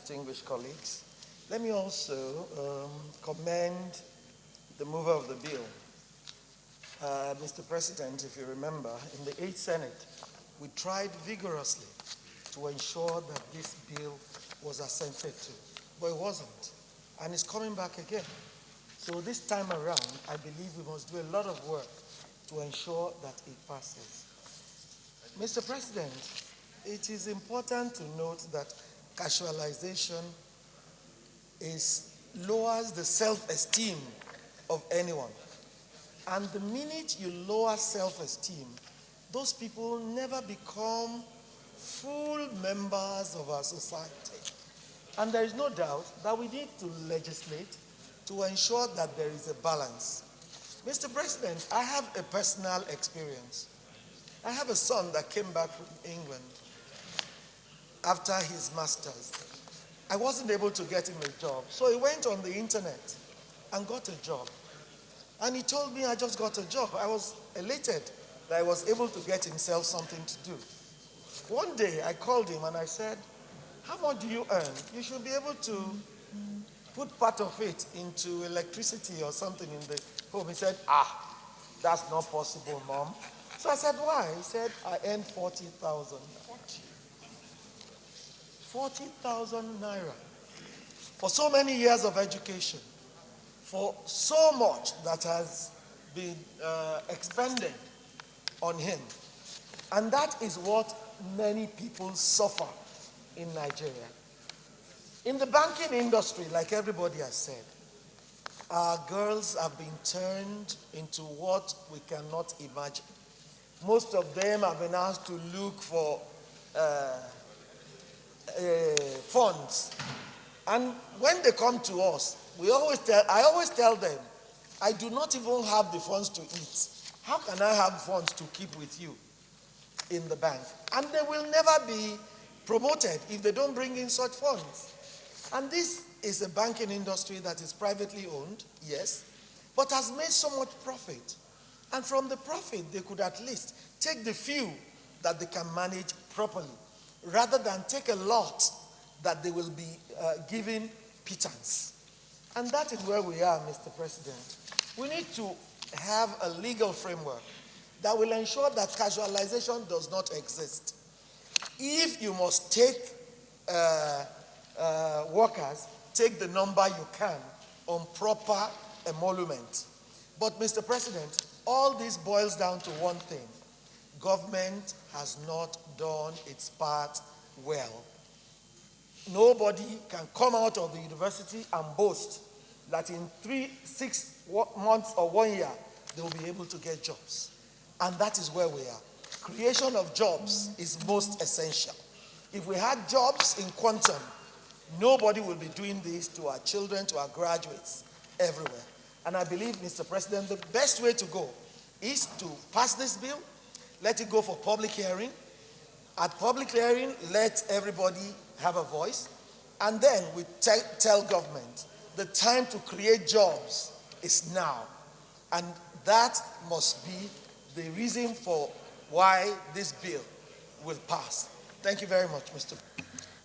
distinguished colleagues. Let me also commend the mover of the bill. Mr. President, if you remember, in the 8th Senate, we tried vigorously to ensure that this bill was assented to, but it wasn't. And it's coming back again. So this time around, I believe we must do a lot of work to ensure that it passes. Mr. President, it is important to note that casualization lowers the self-esteem of anyone. And the minute you lower self-esteem, those people never become full members of our society. And there is no doubt that we need to legislate to ensure that there is a balance. Mr. President, I have a personal experience. I have a son that came back from England after his master's. I wasn't able to get him a job, so he went on the internet and got a job. And he told me, I just got a job. I was elated that he was able to get himself something to do. One day I called him and I said, how much do you earn? You should be able to put part of it into electricity or something in the home. He said, that's not possible, Mom. So I said, why? He said, I earn 40,000. 40,000 naira. For so many years of education, for so much that has been expended on him. And that is what many people suffer in Nigeria. In the banking industry, like everybody has said, our girls have been turned into what we cannot imagine. Most of them have been asked to look for funds. And when they come to us, I always tell them, I do not even have the funds to eat. How can I have funds to keep with you in the bank? And they will never be promoted if they don't bring in such funds. And this is a banking industry that is privately owned, yes, but has made so much profit. And from the profit, they could at least take the few that they can manage properly, rather than take a lot that they will be given pittance. And that is where we are, Mr. President. We need to have a legal framework that will ensure that casualization does not exist. If you must take workers, take the number you can on proper emolument. But Mr. President, all this boils down to one thing. Government has not done its part well. Nobody can come out of the university and boast that in 6 months or 1 year, they will be able to get jobs. And that is where we are. Creation of jobs is most essential. If we had jobs in quantum, nobody will be doing this to our children, to our graduates, everywhere. And I believe, Mr. President, the best way to go is to pass this bill, let it go for public hearing. At public hearing, let everybody have a voice. And then we tell government, the time to create jobs is now. And that must be the reason for why this bill will pass. Thank you very much, Mr.